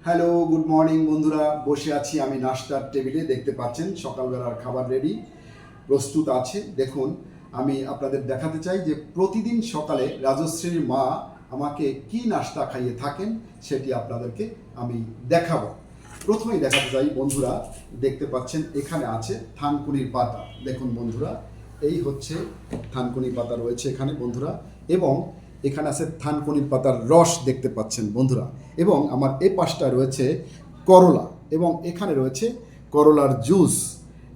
Hello, good morning বন্ধুরা। বসে আছি আমি নাস্তার টেবিলে। দেখতে পাচ্ছেন সকালবেলার খাবার রেডি, প্রস্তুত আছে। দেখুন, আমি আপনাদের দেখাতে চাই যে প্রতিদিন সকালে রাজশ্রীর মা আমাকে কি নাস্তা খাইয়ে থাকেন সেটি আপনাদেরকে আমি দেখাবো। প্রথমেই দেখাতে চাই বন্ধুরা, দেখতে পাচ্ছেন এখানে আছে থানকুনির পাতা। দেখুন বন্ধুরা, এই হচ্ছে থানকুনি পাতা রয়েছে এখানে বন্ধুরা, এবং এখানে আছে থানকুনির পাতার রস দেখতে পাচ্ছেন বন্ধুরা, এবং আমার এই পাশটা রয়েছে করলা, এবং এখানে রয়েছে করলার জুস,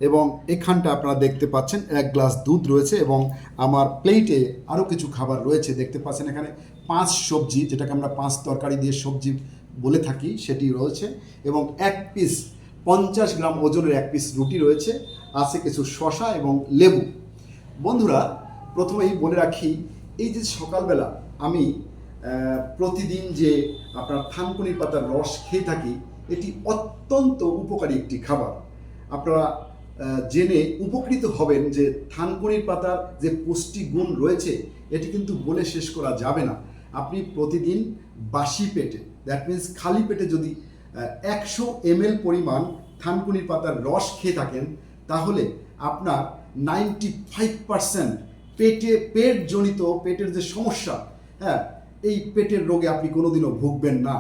এবং এখানটা আপনারা দেখতে পাচ্ছেন এক গ্লাস দুধ রয়েছে, এবং আমার প্লেটে আরও কিছু খাবার রয়েছে। দেখতে পাচ্ছেন এখানে 5 সবজি, যেটাকে আমরা 5 তরকারি দিয়ে সবজি বলে থাকি, সেটি রয়েছে, এবং 1 পিস 50 গ্রাম ওজনের 1 পিস রুটি রয়েছে, আছে কিছু শসা এবং লেবু। বন্ধুরা, প্রথমেই বলে রাখি, এই যে সকালবেলা আমি প্রতিদিন যে আপনার থানকুনির পাতার রস খেয়ে থাকি, এটি অত্যন্ত উপকারী একটি খাবার। আপনারা জেনে উপকৃত হবেন যে থানকুনির পাতার যে পুষ্টিগুণ রয়েছে এটি কিন্তু বলে শেষ করা যাবে না। আপনি প্রতিদিন বাসি পেটে, দ্যাট মিন্স খালি পেটে যদি 100 ml পরিমাণ থানকুনির পাতার রস খেয়ে থাকেন, তাহলে আপনার 95% পেটজনিত পেটের যে সমস্যা, হ্যাঁ, এই পেটের রোগে আপনি কোনোদিনও ভুগবেন না।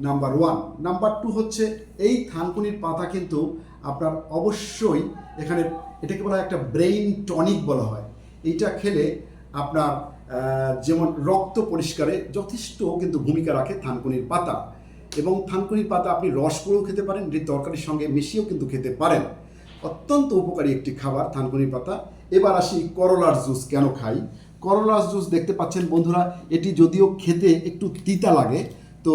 নাম্বার 1। নাম্বার 2 হচ্ছে এই থানকুনির পাতা কিন্তু আপনার অবশ্যই এখানে, এটাকে বলা হয় একটা ব্রেইন টনিক বলা হয়। এইটা খেলে আপনার যেমন রক্ত পরিষ্কারে যথেষ্ট কিন্তু ভূমিকা রাখে থানকুনির পাতা, এবং থানকুনির পাতা আপনি রস করেও খেতে পারেন, এটি তরকারির সঙ্গে মিশিয়েও কিন্তু খেতে পারেন। অত্যন্ত উপকারী একটি খাবার থানকুনির পাতা। এবার আসি করলার জুস কেন খাই। করলার জুস দেখতে পাচ্ছেন বন্ধুরা, এটি যদিও খেতে একটু তিতা লাগে, তো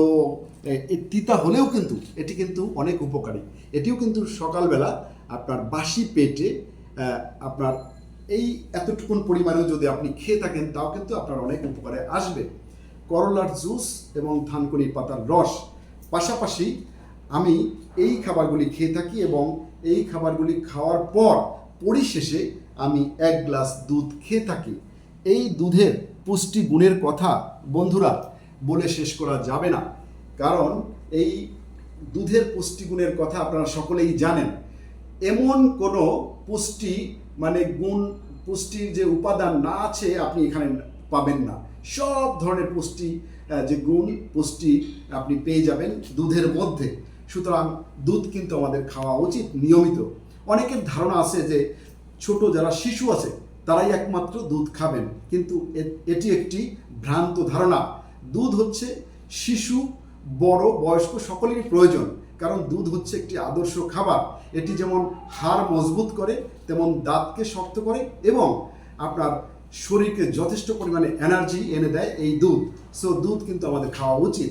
তিতা হলেও কিন্তু এটি কিন্তু অনেক উপকারী। এটিও কিন্তু সকালবেলা আপনার বাসি পেটে আপনার এই এতটুকুন পরিমাণেও যদি আপনি খেয়ে থাকেন, তাও কিন্তু আপনার অনেক উপকারে আসবে। করলার জুস এবং থানকুনির পাতার রস, পাশাপাশি আমি এই খাবারগুলি খেয়ে থাকি, এবং এই খাবারগুলি খাওয়ার পর পরিশেষে আমি 1 গ্লাস দুধ খেয়ে থাকি। এই দুধের পুষ্টি গুণের কথা বন্ধুরা বলে শেষ করা যাবে না, কারণ এই দুধের পুষ্টিগুণের কথা আপনারা সকলেই জানেন। এমন কোনো পুষ্টি মানে গুণ, পুষ্টির যে উপাদান না আছে আপনি এখানে পাবেন না। সব ধরনের পুষ্টি যে গুণ, পুষ্টি আপনি পেয়ে যাবেন দুধের মধ্যে। সুতরাং দুধ কিন্তু আমাদের খাওয়া উচিত নিয়মিত। অনেকের ধারণা আছে যে ছোট যারা শিশু আছে তারাই একমাত্র দুধ খাবেন, কিন্তু এটি একটি ভ্রান্ত ধারণা। দুধ হচ্ছে শিশু, বড়, বয়স্ক সকলেরই প্রয়োজন, কারণ দুধ হচ্ছে একটি আদর্শ খাবার। এটি যেমন হাড় মজবুত করে, তেমন দাঁতকে শক্ত করে, এবং আপনার শরীরকে যথেষ্ট পরিমাণে এনার্জি এনে দেয় এই দুধ। সো দুধ কিন্তু আমাদের খাওয়া উচিত।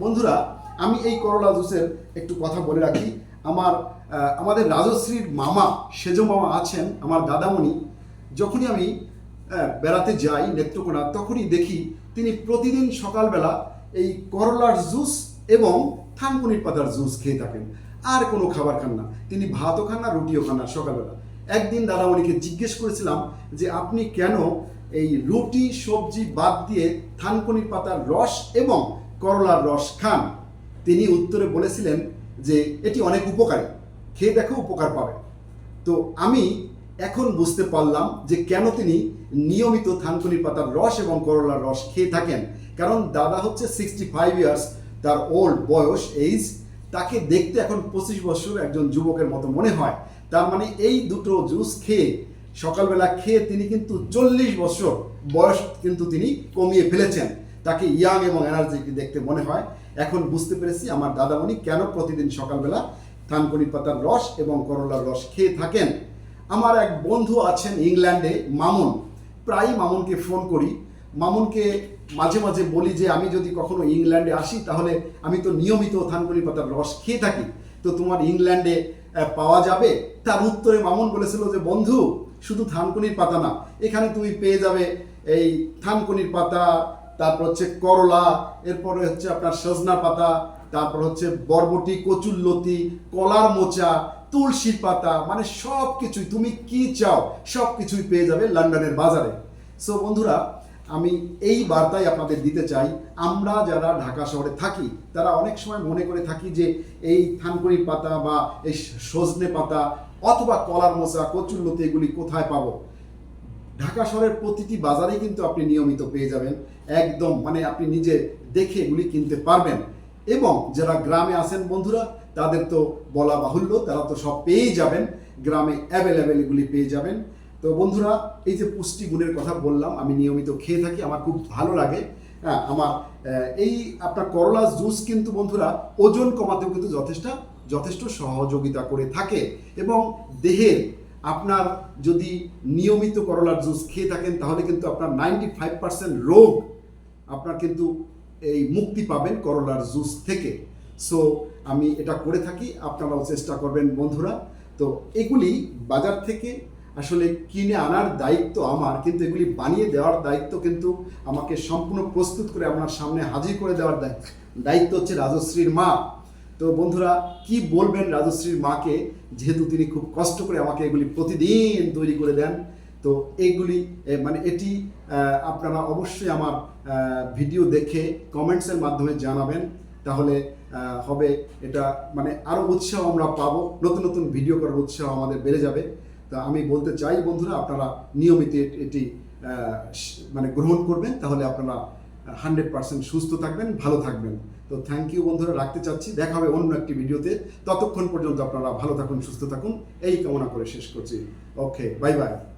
বন্ধুরা, আমি এই করলা জুসের একটু কথা বলে রাখি। আমাদের রাজশ্রীর মামা, সেজ মামা আছেন, আমার দাদামণি। যখনই আমি বেড়াতে যাই নেত্রকোনা, তখনই দেখি তিনি প্রতিদিন সকালবেলা এই করলার জুস এবং থানকুনির পাতার জুস খেয়ে থাকেন, আর কোনো খাবার খান না। তিনি ভাতও খান না, রুটিও খান না সকালবেলা। একদিন দাদামণিকে জিজ্ঞেস করেছিলাম যে আপনি কেন এই রুটি সবজি বাদ দিয়ে থানকুনির পাতার রস এবং করলার রস খান? তিনি উত্তরে বলেছিলেন যে এটি অনেক উপকারী, খেয়ে দেখো উপকার পাবে। তো আমি এখন বুঝতে পারলাম যে কেন তিনি নিয়মিত থানকুনির পাতার রস এবং করলার রস খেয়ে থাকেন। কারণ দাদা হচ্ছে 65 ইয়ার্স, তার ওল্ড বয়স, এইজ। তাকে দেখতে এখন 25 বছর একজন যুবকের মতো মনে হয়। তার মানে এই দুটো জুস খেয়ে, সকালবেলা খেয়ে তিনি কিন্তু 40 বছর বয়স কিন্তু তিনি কমিয়ে ফেলেছেন। তাকে ইয়াং এবং এনার্জেটিক দেখতে মনে হয়। এখন বুঝতে পেরেছি আমার দাদামণি কেন প্রতিদিন সকালবেলা থানকুনির পাতার রস এবং করলার রস খেয়ে থাকেন। আমার এক বন্ধু আছেন ইংল্যান্ডে, মামুন। প্রায়ই মামুনকে ফোন করি। মামুনকে মাঝে মাঝে বলি যে আমি যদি কখনো ইংল্যান্ডে আসি, তাহলে আমি তো নিয়মিত থানকুনির পাতার রস খেয়ে থাকি, তো তোমার ইংল্যান্ডে পাওয়া যাবে? তার উত্তরে মামুন বলেছিল যে বন্ধু, শুধু থানকুনির পাতা না, এখানে তুমি পেয়ে যাবে এই থানকুনির পাতা, তারপর হচ্ছে করলা, এরপরে হচ্ছে আপনার সজনা পাতা, তারপর হচ্ছে বরবটি, কচুরলতি, কলার মোচা, তুলসীর পাতা, মানে সব কিছুই, তুমি কি চাও সব কিছুই পেয়ে যাবে লন্ডনের বাজারে। সো বন্ধুরা, আমি এই বার্তাই আপনাদের দিতে চাই, আমরা যারা ঢাকা শহরে থাকি তারা অনেক সময় মনে করে থাকি যে এই থানকুনি পাতা বা এই সজনে পাতা অথবা কলার মোচা, কচুরলতি এগুলি কোথায় পাবো। ঢাকা শহরের প্রতিটি বাজারেই কিন্তু আপনি নিয়মিত পেয়ে যাবেন, একদম মানে আপনি নিজে দেখে এগুলি কিনতে পারবেন। এবং যারা গ্রামে আছেন বন্ধুরা, তাদের তো বলা বাহুল্য, তারা তো সব পেয়েই যাবেন, গ্রামে অ্যাভেলেবেল এগুলি পেয়ে যাবেন। তো বন্ধুরা, এই যে পুষ্টিগুণের কথা বললাম, আমি নিয়মিত খেয়ে থাকি, আমার খুব ভালো লাগে। হ্যাঁ, আমার এই আপনার করলা জুস কিন্তু বন্ধুরা ওজন কমাতেও কিন্তু যথেষ্ট সহযোগিতা করে থাকে। এবং দেহের আপনার যদি নিয়মিত করলার জুস খেয়ে থাকেন তাহলে কিন্তু আপনার 95% রোগ আপনার কিন্তু এই মুক্তি পাবেন করলার জুস থেকে। সো আমি এটা করে থাকি, আপনারাও চেষ্টা করবেন বন্ধুরা। তো এগুলি বাজার থেকে আসলে কিনে আনার দায়িত্ব আমার, কিন্তু এগুলি বানিয়ে দেওয়ার দায়িত্ব কিন্তু আমাকে সম্পূর্ণ প্রস্তুত করে আপনার সামনে হাজির করে দেওয়ার দায়িত্ব হচ্ছে রাজশ্রীর মা। তো বন্ধুরা, কি বলবেন রাজশ্রীর মাকে, যেহেতু তিনি খুব কষ্ট করে আমাকে এগুলি প্রতিদিন তৈরি করে দেন। তো এইগুলি মানে এটি আপনারা অবশ্যই আমার ভিডিও দেখে কমেন্টসের মাধ্যমে জানাবেন, তাহলে হবে এটা মানে আরও উৎসাহ আমরা পাবো, নতুন নতুন ভিডিও করার উৎসাহ আমাদের বেড়ে যাবে। তা আমি বলতে চাই বন্ধুরা, আপনারা নিয়মিত এটি মানে গ্রহণ করবেন, তাহলে আপনারা 100% সুস্থ থাকবেন, ভালো থাকবেন। তো থ্যাংক ইউ বন্ধুরা, রাখতে চাচ্ছি, দেখা হবে অন্য একটি ভিডিওতে। ততক্ষণ পর্যন্ত আপনারা ভালো থাকুন, সুস্থ থাকুন, এই কামনা করে শেষ করছি। ওকে, বাই বাই।